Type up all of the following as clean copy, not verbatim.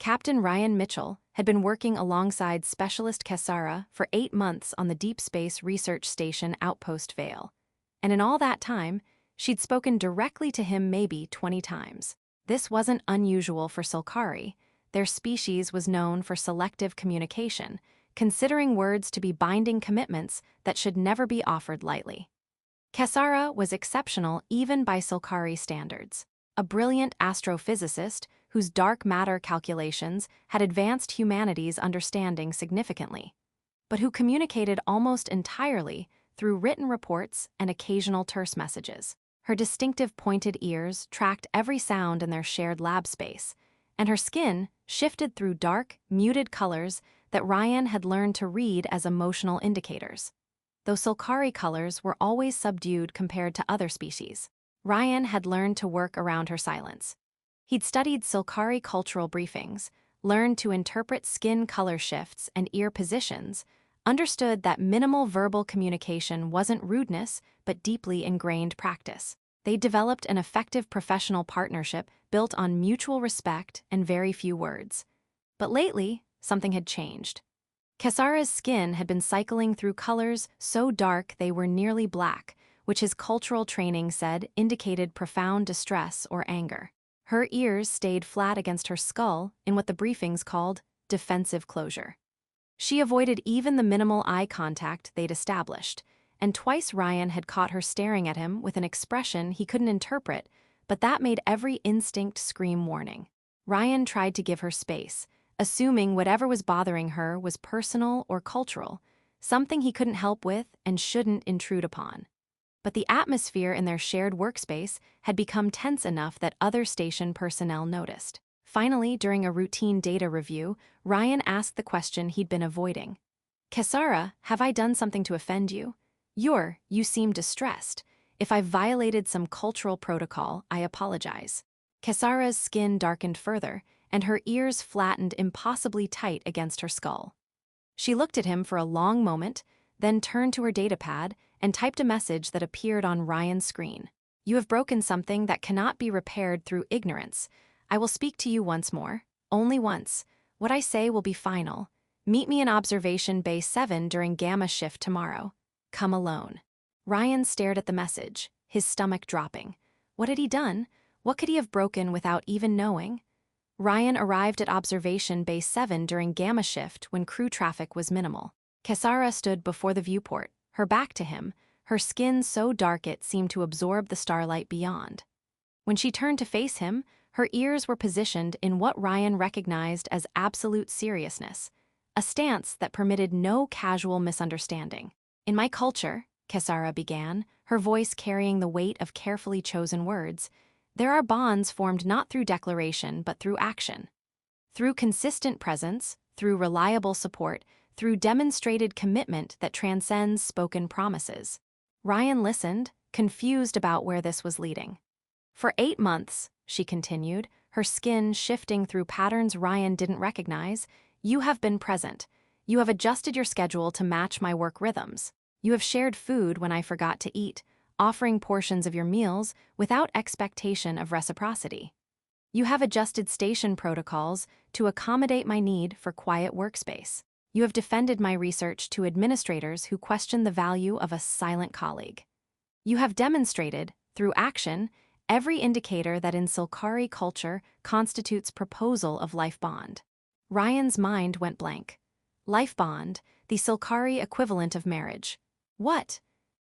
Captain Ryan Mitchell had been working alongside Specialist Kessara for 8 months on the Deep Space Research Station Outpost Vale. And in all that time, she'd spoken directly to him maybe 20 times. This wasn't unusual for Sulcari. Their species was known for selective communication, considering words to be binding commitments that should never be offered lightly. Kessara was exceptional even by Sulcari standards. A brilliant astrophysicist whose dark matter calculations had advanced humanity's understanding significantly, but who communicated almost entirely through written reports and occasional terse messages. Her distinctive pointed ears tracked every sound in their shared lab space, and her skin shifted through dark, muted colors that Ryan had learned to read as emotional indicators. Though Sulcari colors were always subdued compared to other species, Ryan had learned to work around her silence. He'd studied Sulcari cultural briefings, learned to interpret skin color shifts and ear positions, understood that minimal verbal communication wasn't rudeness but deeply ingrained practice. They developed an effective professional partnership built on mutual respect and very few words. But lately, something had changed. Kessara's skin had been cycling through colors so dark they were nearly black, which his cultural training said indicated profound distress or anger. Her ears stayed flat against her skull in what the briefings called defensive closure. She avoided even the minimal eye contact they'd established, and twice Ryan had caught her staring at him with an expression he couldn't interpret, but that made every instinct scream warning. Ryan tried to give her space, assuming whatever was bothering her was personal or cultural, something he couldn't help with and shouldn't intrude upon. But the atmosphere in their shared workspace had become tense enough that other station personnel noticed. Finally, during a routine data review, Ryan asked the question he'd been avoiding. "Kessara, have I done something to offend you? You seem distressed. If I've violated some cultural protocol, I apologize." Kessara's skin darkened further, and her ears flattened impossibly tight against her skull. She looked at him for a long moment, then turned to her datapad and typed a message that appeared on Ryan's screen. "You have broken something that cannot be repaired through ignorance. I will speak to you once more, only once. What I say will be final. Meet me in Observation Bay 7 during Gamma shift tomorrow. Come alone." Ryan stared at the message, his stomach dropping. What had he done? What could he have broken without even knowing? Ryan arrived at Observation Bay 7 during Gamma shift when crew traffic was minimal. Kessara stood before the viewport, her back to him, her skin so dark it seemed to absorb the starlight beyond. When she turned to face him, her ears were positioned in what Ryan recognized as absolute seriousness, a stance that permitted no casual misunderstanding. "In my culture," Kessara began, her voice carrying the weight of carefully chosen words, "there are bonds formed not through declaration but through action. Through consistent presence, through reliable support, through demonstrated commitment that transcends spoken promises." Ryan listened, confused about where this was leading. "For 8 months," she continued, her skin shifting through patterns Ryan didn't recognize, "you have been present. You have adjusted your schedule to match my work rhythms. You have shared food when I forgot to eat, offering portions of your meals without expectation of reciprocity. You have adjusted station protocols to accommodate my need for quiet workspace. You have defended my research to administrators who question the value of a silent colleague. You have demonstrated, through action, every indicator that in Sulcari culture constitutes proposal of life bond." Ryan's mind went blank. Life bond, the Sulcari equivalent of marriage. What?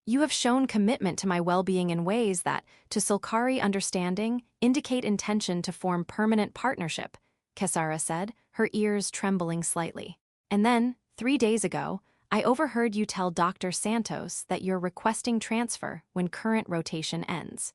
"You have shown commitment to my well-being in ways that, to Sulcari understanding, indicate intention to form permanent partnership," Kessara said, her ears trembling slightly. "And then, 3 days ago, I overheard you tell Dr. Santos that you're requesting transfer when current rotation ends.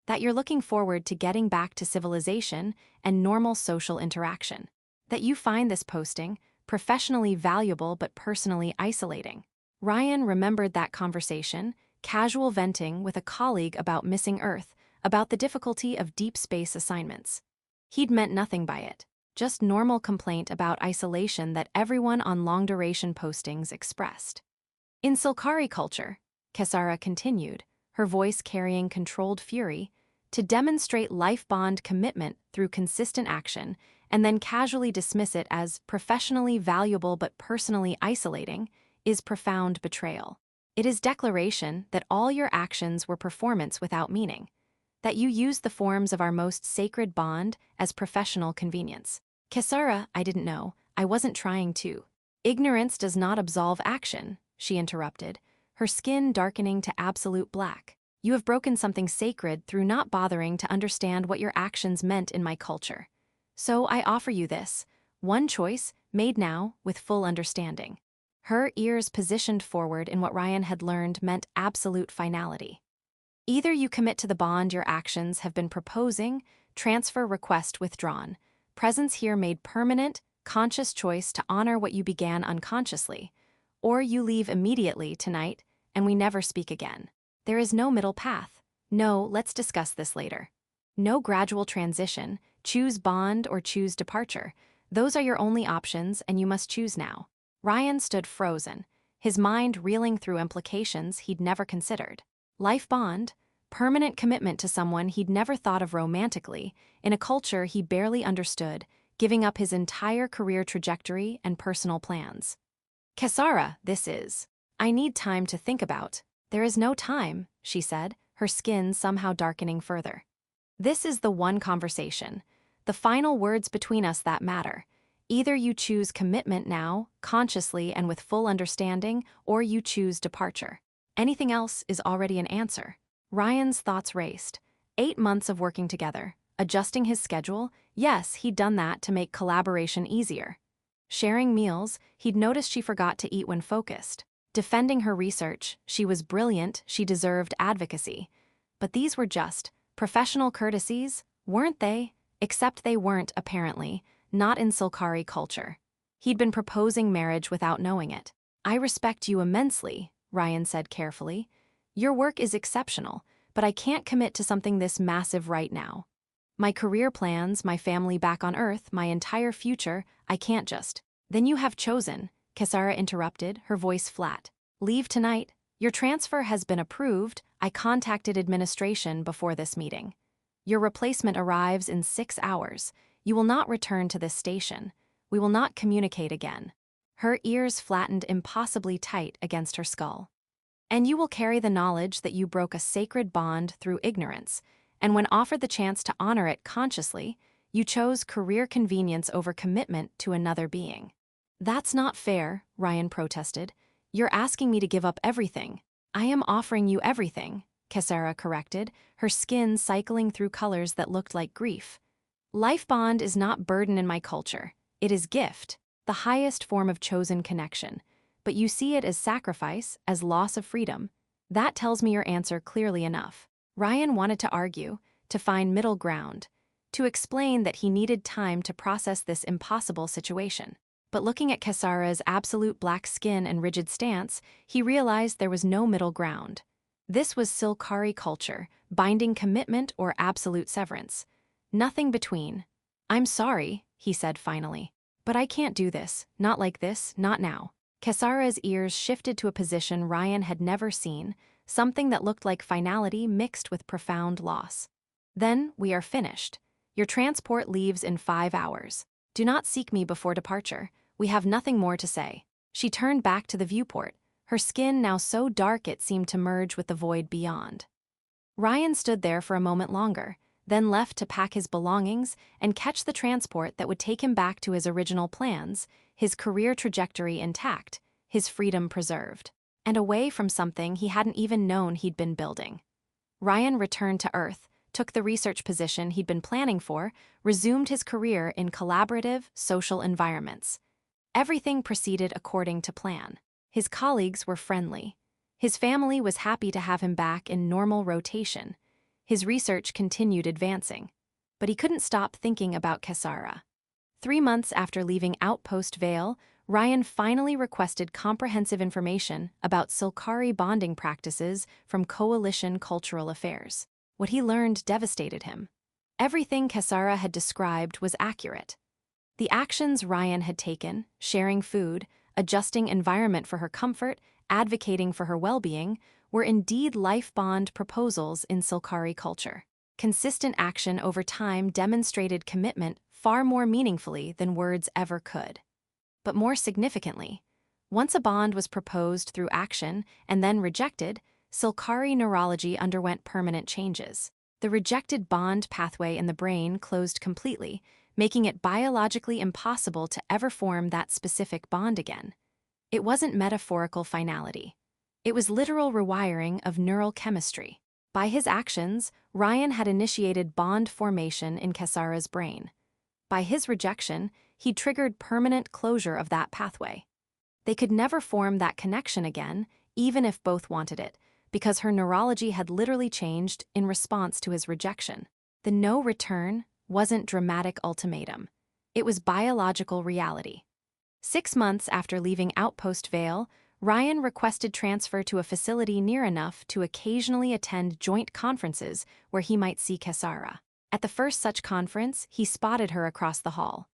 That you're looking forward to getting back to civilization and normal social interaction. That you find this posting professionally valuable but personally isolating." Ryan remembered that conversation, casual venting with a colleague about missing Earth, about the difficulty of deep space assignments. He'd meant nothing by it, just normal complaint about isolation that everyone on long-duration postings expressed. "In Sulcari culture," Kessara continued, her voice carrying controlled fury, "to demonstrate life bond commitment through consistent action and then casually dismiss it as professionally valuable but personally isolating, is profound betrayal. It is declaration that all your actions were performance without meaning, that you used the forms of our most sacred bond as professional convenience. Kesara, I didn't know. I wasn't trying to. Ignorance does not absolve action, she interrupted, her skin darkening to absolute black. You have broken something sacred through not bothering to understand what your actions meant in my culture. So I offer you this, one choice, made now, with full understanding. Her ears positioned forward in what Ryan had learned meant absolute finality. Either you commit to the bond your actions have been proposing, transfer request withdrawn, presence here made permanent, conscious choice to honor what you began unconsciously, or you leave immediately tonight and we never speak again. There is no middle path. No, let's discuss this later. No gradual transition, choose bond or choose departure. Those are your only options and you must choose now. Ryan stood frozen, his mind reeling through implications he'd never considered. Life bond, permanent commitment to someone he'd never thought of romantically, in a culture he barely understood, giving up his entire career trajectory and personal plans. Kesara, this is. I need time to think about. There is no time, she said, her skin somehow darkening further. This is the one conversation, the final words between us that matter. Either you choose commitment now, consciously and with full understanding, or you choose departure. Anything else is already an answer. Ryan's thoughts raced. 8 months of working together, adjusting his schedule. Yes, he'd done that to make collaboration easier. Sharing meals, he'd noticed she forgot to eat when focused. Defending her research, she was brilliant, she deserved advocacy. But these were just professional courtesies, weren't they? Except they weren't, apparently, not in Sulcari culture. He'd been proposing marriage without knowing it. I respect you immensely, Ryan said carefully. Your work is exceptional, but I can't commit to something this massive right now. My career plans, my family back on Earth, my entire future, I can't just. Then you have chosen, Kesara interrupted, her voice flat. Leave tonight. Your transfer has been approved. I contacted administration before this meeting. Your replacement arrives in 6 hours. You will not return to this station. We will not communicate again. Her ears flattened impossibly tight against her skull. And you will carry the knowledge that you broke a sacred bond through ignorance, and when offered the chance to honor it consciously, you chose career convenience over commitment to another being. That's not fair, Ryan protested. You're asking me to give up everything. I am offering you everything, Kesara corrected, her skin cycling through colors that looked like grief. Life bond is not burden in my culture. It is gift, the highest form of chosen connection. But you see it as sacrifice, as loss of freedom. That tells me your answer clearly enough. Ryan wanted to argue, to find middle ground, to explain that he needed time to process this impossible situation. But looking at Kesara's absolute black skin and rigid stance, he realized there was no middle ground. This was Sulcari culture, binding commitment or absolute severance. Nothing between. I'm sorry, he said finally. But I can't do this, not like this, not now. Kesara's ears shifted to a position Ryan had never seen, something that looked like finality mixed with profound loss. Then we are finished. Your transport leaves in 5 hours. Do not seek me before departure. We have nothing more to say. She turned back to the viewport, her skin now so dark it seemed to merge with the void beyond. Ryan stood there for a moment longer, then left to pack his belongings and catch the transport that would take him back to his original plans, his career trajectory intact, his freedom preserved, and away from something he hadn't even known he'd been building. Ryan returned to Earth, took the research position he'd been planning for, resumed his career in collaborative, social environments. Everything proceeded according to plan. His colleagues were friendly. His family was happy to have him back in normal rotation. His research continued advancing. But he couldn't stop thinking about Kesara. 3 months after leaving Outpost Vale, Ryan finally requested comprehensive information about Sulcari bonding practices from Coalition Cultural Affairs. What he learned devastated him. Everything Kesara had described was accurate. The actions Ryan had taken, sharing food, adjusting environment for her comfort, advocating for her well-being, were indeed life bond proposals in Sulcari culture. Consistent action over time demonstrated commitment far more meaningfully than words ever could. But more significantly, once a bond was proposed through action and then rejected, Silkari neurology underwent permanent changes. The rejected bond pathway in the brain closed completely, making it biologically impossible to ever form that specific bond again. It wasn't metaphorical finality. It was literal rewiring of neural chemistry. By his actions, Ryan had initiated bond formation in Kesara's brain. By his rejection, he triggered permanent closure of that pathway. They could never form that connection again, even if both wanted it, because her neurology had literally changed in response to his rejection. The no return wasn't dramatic ultimatum. It was biological reality. 6 months after leaving Outpost Vale, Ryan requested transfer to a facility near enough to occasionally attend joint conferences where he might see Kesara. At the first such conference, he spotted her across the hall.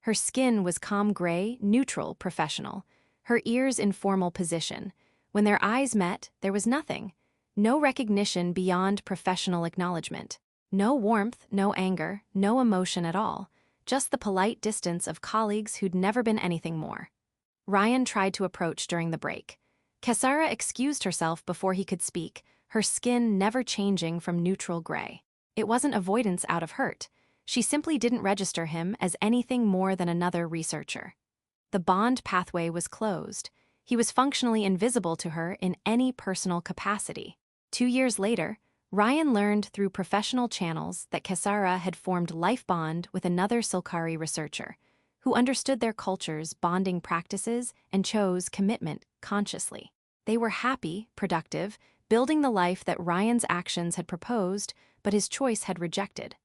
Her skin was calm gray, neutral, professional, her ears in formal position. When their eyes met, there was nothing. No recognition beyond professional acknowledgement. No warmth, no anger, no emotion at all. Just the polite distance of colleagues who'd never been anything more. Ryan tried to approach during the break. Kesara excused herself before he could speak, her skin never changing from neutral gray. It wasn't avoidance out of hurt. She simply didn't register him as anything more than another researcher. The bond pathway was closed. He was functionally invisible to her in any personal capacity. 2 years later, Ryan learned through professional channels that Kesara had formed life bond with another Silkari researcher, who understood their culture's bonding practices and chose commitment consciously. They were happy, productive, building the life that Ryan's actions had proposed, but his choice had rejected.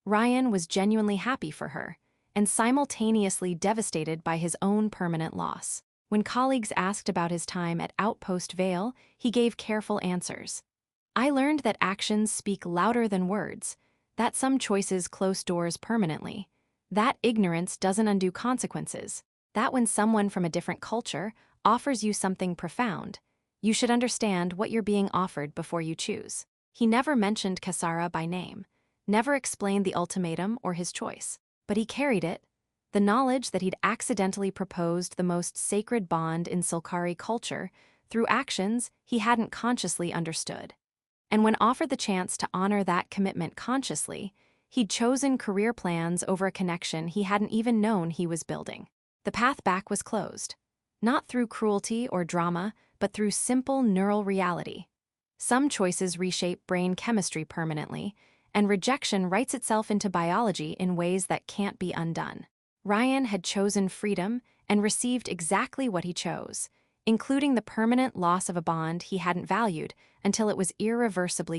Ryan was genuinely happy for her, and simultaneously devastated by his own permanent loss. When colleagues asked about his time at Outpost Vale, he gave careful answers. I learned that actions speak louder than words, that some choices close doors permanently, that ignorance doesn't undo consequences, that when someone from a different culture offers you something profound, you should understand what you're being offered before you choose. He never mentioned Kesara by name, never explained the ultimatum or his choice, but he carried it, the knowledge that he'd accidentally proposed the most sacred bond in Silkari culture through actions he hadn't consciously understood. And when offered the chance to honor that commitment consciously, he'd chosen career plans over a connection he hadn't even known he was building. The path back was closed, not through cruelty or drama, but through simple neural reality. Some choices reshape brain chemistry permanently, and rejection writes itself into biology in ways that can't be undone. Ryan had chosen freedom and received exactly what he chose, including the permanent loss of a bond he hadn't valued until it was irreversibly